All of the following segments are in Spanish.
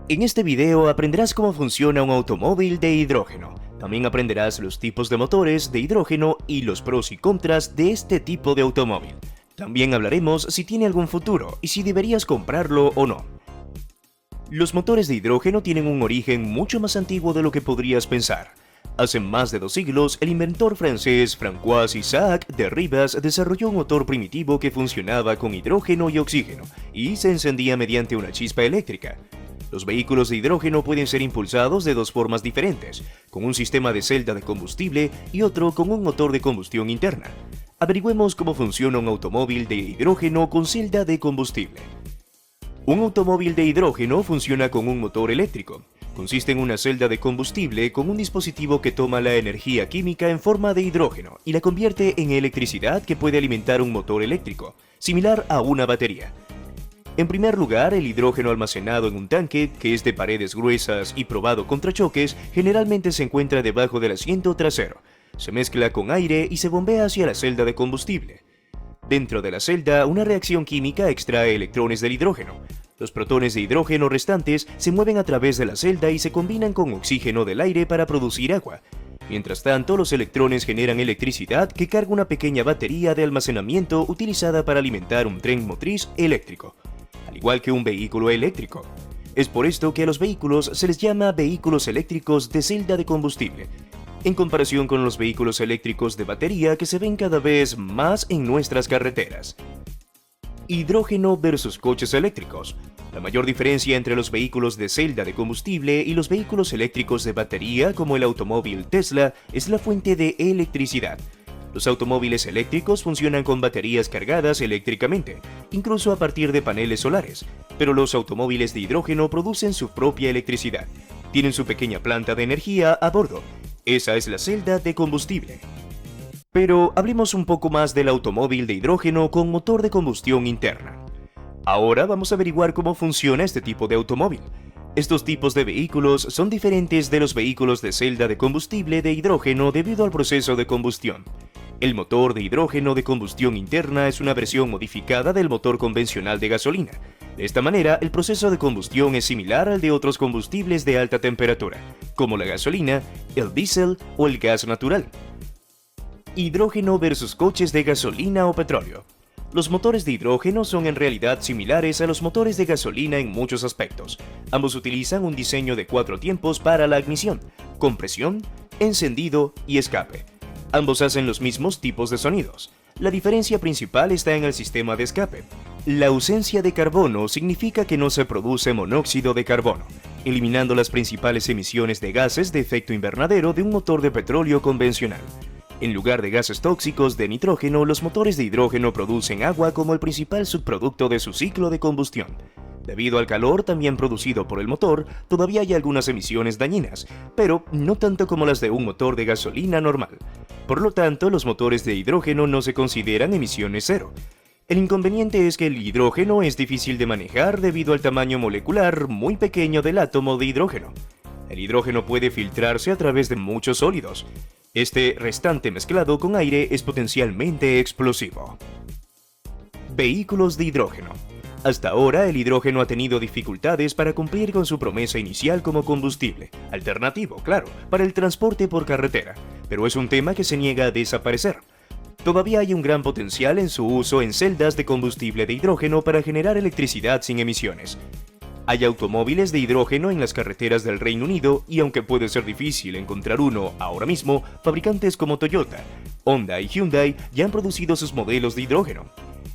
En este video aprenderás cómo funciona un automóvil de hidrógeno. También aprenderás los tipos de motores de hidrógeno y los pros y contras de este tipo de automóvil. También hablaremos si tiene algún futuro y si deberías comprarlo o no. Los motores de hidrógeno tienen un origen mucho más antiguo de lo que podrías pensar. Hace más de 2 siglos, el inventor francés François Isaac de Ribas desarrolló un motor primitivo que funcionaba con hidrógeno y oxígeno y se encendía mediante una chispa eléctrica. Los vehículos de hidrógeno pueden ser impulsados de dos formas diferentes, con un sistema de celda de combustible y otro con un motor de combustión interna. Averigüemos cómo funciona un automóvil de hidrógeno con celda de combustible. Un automóvil de hidrógeno funciona con un motor eléctrico. Consiste en una celda de combustible con un dispositivo que toma la energía química en forma de hidrógeno y la convierte en electricidad que puede alimentar un motor eléctrico, similar a una batería. En primer lugar, el hidrógeno almacenado en un tanque, que es de paredes gruesas y probado contra choques, generalmente se encuentra debajo del asiento trasero. Se mezcla con aire y se bombea hacia la celda de combustible. Dentro de la celda, una reacción química extrae electrones del hidrógeno. Los protones de hidrógeno restantes se mueven a través de la celda y se combinan con oxígeno del aire para producir agua. Mientras tanto, los electrones generan electricidad que carga una pequeña batería de almacenamiento utilizada para alimentar un tren motriz eléctrico, al igual que un vehículo eléctrico. Es por esto que a los vehículos se les llama vehículos eléctricos de celda de combustible, en comparación con los vehículos eléctricos de batería que se ven cada vez más en nuestras carreteras. Hidrógeno versus coches eléctricos. La mayor diferencia entre los vehículos de celda de combustible y los vehículos eléctricos de batería, como el automóvil Tesla, es la fuente de electricidad. Los automóviles eléctricos funcionan con baterías cargadas eléctricamente, incluso a partir de paneles solares, pero los automóviles de hidrógeno producen su propia electricidad. Tienen su pequeña planta de energía a bordo. Esa es la celda de combustible. Pero hablemos un poco más del automóvil de hidrógeno con motor de combustión interna. Ahora vamos a averiguar cómo funciona este tipo de automóvil. Estos tipos de vehículos son diferentes de los vehículos de celda de combustible de hidrógeno debido al proceso de combustión. El motor de hidrógeno de combustión interna es una versión modificada del motor convencional de gasolina. De esta manera, el proceso de combustión es similar al de otros combustibles de alta temperatura, como la gasolina, el diésel o el gas natural. Hidrógeno versus coches de gasolina o petróleo. Los motores de hidrógeno son en realidad similares a los motores de gasolina en muchos aspectos. Ambos utilizan un diseño de 4 tiempos para la ignición, compresión, encendido y escape. Ambos hacen los mismos tipos de sonidos. La diferencia principal está en el sistema de escape. La ausencia de carbono significa que no se produce monóxido de carbono, eliminando las principales emisiones de gases de efecto invernadero de un motor de petróleo convencional. En lugar de gases tóxicos de nitrógeno, los motores de hidrógeno producen agua como el principal subproducto de su ciclo de combustión. Debido al calor también producido por el motor, todavía hay algunas emisiones dañinas, pero no tanto como las de un motor de gasolina normal. Por lo tanto, los motores de hidrógeno no se consideran emisiones cero. El inconveniente es que el hidrógeno es difícil de manejar debido al tamaño molecular muy pequeño del átomo de hidrógeno. El hidrógeno puede filtrarse a través de muchos sólidos. Este restante mezclado con aire es potencialmente explosivo. Vehículos de hidrógeno. Hasta ahora, el hidrógeno ha tenido dificultades para cumplir con su promesa inicial como combustible, alternativo, claro, para el transporte por carretera, pero es un tema que se niega a desaparecer. Todavía hay un gran potencial en su uso en celdas de combustible de hidrógeno para generar electricidad sin emisiones. Hay automóviles de hidrógeno en las carreteras del Reino Unido y aunque puede ser difícil encontrar uno ahora mismo, fabricantes como Toyota, Honda y Hyundai ya han producido sus modelos de hidrógeno.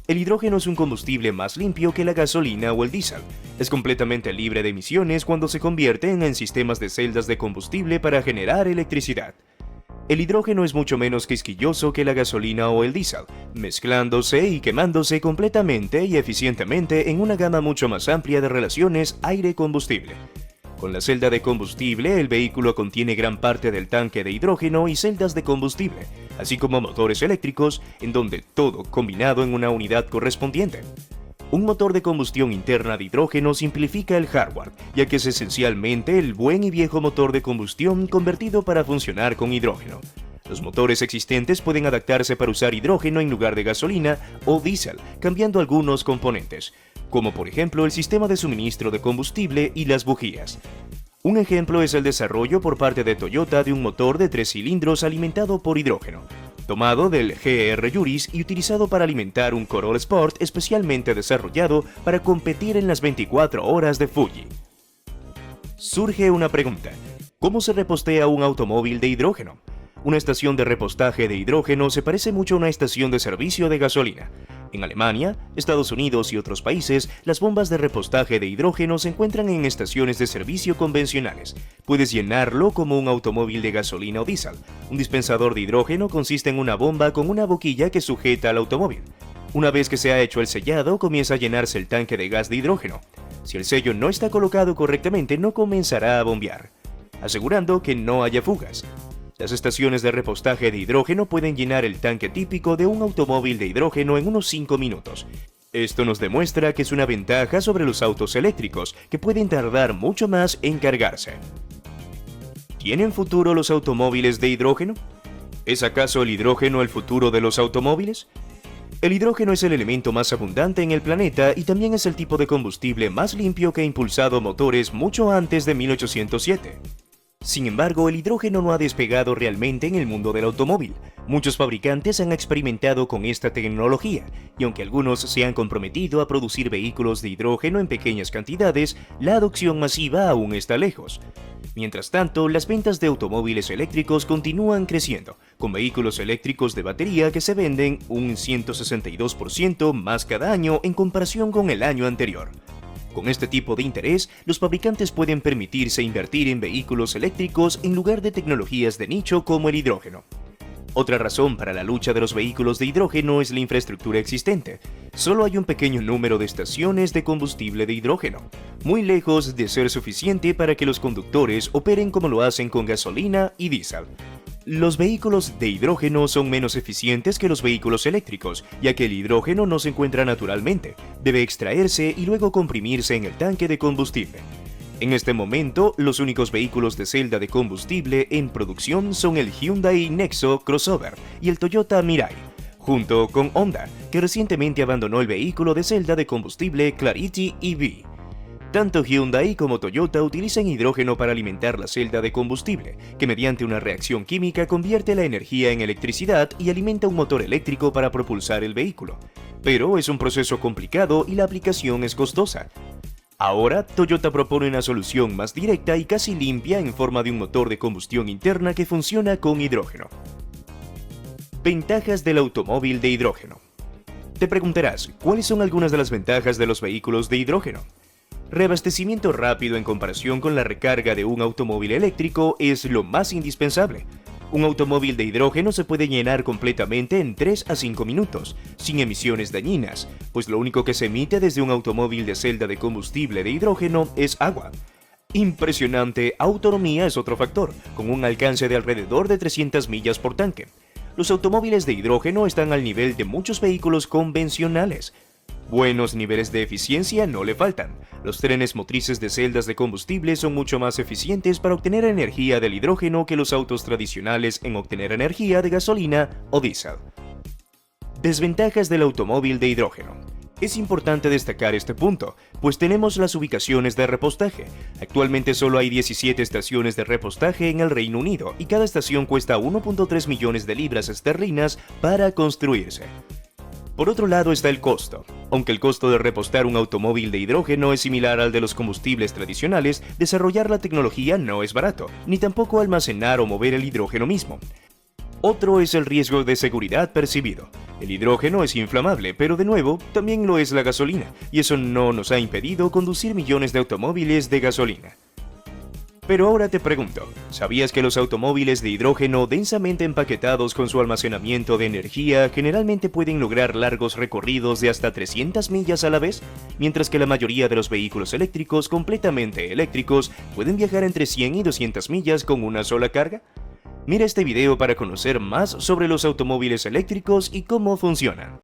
El hidrógeno es un combustible más limpio que la gasolina o el diésel. Es completamente libre de emisiones cuando se convierten en sistemas de celdas de combustible para generar electricidad. El hidrógeno es mucho menos quisquilloso que la gasolina o el diésel, mezclándose y quemándose completamente y eficientemente en una gama mucho más amplia de relaciones aire-combustible. Con la celda de combustible, el vehículo contiene gran parte del tanque de hidrógeno y celdas de combustible, así como motores eléctricos, en donde todo combinado en una unidad correspondiente. Un motor de combustión interna de hidrógeno simplifica el hardware, ya que es esencialmente el buen y viejo motor de combustión convertido para funcionar con hidrógeno. Los motores existentes pueden adaptarse para usar hidrógeno en lugar de gasolina o diésel, cambiando algunos componentes. como por ejemplo el sistema de suministro de combustible y las bujías. Un ejemplo es el desarrollo por parte de Toyota de un motor de 3 cilindros alimentado por hidrógeno, tomado del GR Yaris y utilizado para alimentar un Corolla Sport especialmente desarrollado para competir en las 24 horas de Fuji. Surge una pregunta: ¿cómo se repostea un automóvil de hidrógeno? Una estación de repostaje de hidrógeno se parece mucho a una estación de servicio de gasolina. En Alemania, Estados Unidos y otros países, las bombas de repostaje de hidrógeno se encuentran en estaciones de servicio convencionales. Puedes llenarlo como un automóvil de gasolina o diésel. Un dispensador de hidrógeno consiste en una bomba con una boquilla que sujeta al automóvil. Una vez que se ha hecho el sellado, comienza a llenarse el tanque de gas de hidrógeno. Si el sello no está colocado correctamente, no comenzará a bombear, asegurando que no haya fugas. Las estaciones de repostaje de hidrógeno pueden llenar el tanque típico de un automóvil de hidrógeno en unos 5 minutos. Esto nos demuestra que es una ventaja sobre los autos eléctricos, que pueden tardar mucho más en cargarse. ¿Tienen futuro los automóviles de hidrógeno? ¿Es acaso el hidrógeno el futuro de los automóviles? El hidrógeno es el elemento más abundante en el planeta y también es el tipo de combustible más limpio que ha impulsado motores mucho antes de 1807. Sin embargo, el hidrógeno no ha despegado realmente en el mundo del automóvil. Muchos fabricantes han experimentado con esta tecnología, y aunque algunos se han comprometido a producir vehículos de hidrógeno en pequeñas cantidades, la adopción masiva aún está lejos. Mientras tanto, las ventas de automóviles eléctricos continúan creciendo, con vehículos eléctricos de batería que se venden un 162% más cada año en comparación con el año anterior. Con este tipo de interés, los fabricantes pueden permitirse invertir en vehículos eléctricos en lugar de tecnologías de nicho como el hidrógeno. Otra razón para la lucha de los vehículos de hidrógeno es la infraestructura existente. Solo hay un pequeño número de estaciones de combustible de hidrógeno, muy lejos de ser suficiente para que los conductores operen como lo hacen con gasolina y diésel. Los vehículos de hidrógeno son menos eficientes que los vehículos eléctricos, ya que el hidrógeno no se encuentra naturalmente, debe extraerse y luego comprimirse en el tanque de combustible. En este momento, los únicos vehículos de celda de combustible en producción son el Hyundai Nexo Crossover y el Toyota Mirai, junto con Honda, que recientemente abandonó el vehículo de celda de combustible Clarity EV. Tanto Hyundai como Toyota utilizan hidrógeno para alimentar la celda de combustible, que mediante una reacción química convierte la energía en electricidad y alimenta un motor eléctrico para propulsar el vehículo. Pero es un proceso complicado y la aplicación es costosa. Ahora, Toyota propone una solución más directa y casi limpia en forma de un motor de combustión interna que funciona con hidrógeno. Ventajas del automóvil de hidrógeno. Te preguntarás, ¿cuáles son algunas de las ventajas de los vehículos de hidrógeno? Reabastecimiento rápido en comparación con la recarga de un automóvil eléctrico es lo más indispensable. Un automóvil de hidrógeno se puede llenar completamente en 3 a 5 minutos, sin emisiones dañinas, pues lo único que se emite desde un automóvil de celda de combustible de hidrógeno es agua. Impresionante autonomía es otro factor, con un alcance de alrededor de 300 millas por tanque. Los automóviles de hidrógeno están al nivel de muchos vehículos convencionales. Buenos niveles de eficiencia no le faltan. Los trenes motrices de celdas de combustible son mucho más eficientes para obtener energía del hidrógeno que los autos tradicionales en obtener energía de gasolina o diésel. Desventajas del automóvil de hidrógeno. Es importante destacar este punto, pues tenemos las ubicaciones de repostaje. Actualmente solo hay 17 estaciones de repostaje en el Reino Unido y cada estación cuesta 1.3 millones de libras esterlinas para construirse. Por otro lado está el costo. Aunque el costo de repostar un automóvil de hidrógeno es similar al de los combustibles tradicionales, desarrollar la tecnología no es barato, ni tampoco almacenar o mover el hidrógeno mismo. Otro es el riesgo de seguridad percibido. El hidrógeno es inflamable, pero de nuevo, también lo es la gasolina, y eso no nos ha impedido conducir millones de automóviles de gasolina. Pero ahora te pregunto, ¿sabías que los automóviles de hidrógeno densamente empaquetados con su almacenamiento de energía generalmente pueden lograr largos recorridos de hasta 300 millas a la vez? Mientras que la mayoría de los vehículos eléctricos completamente eléctricos pueden viajar entre 100 y 200 millas con una sola carga. Mira este video para conocer más sobre los automóviles eléctricos y cómo funcionan.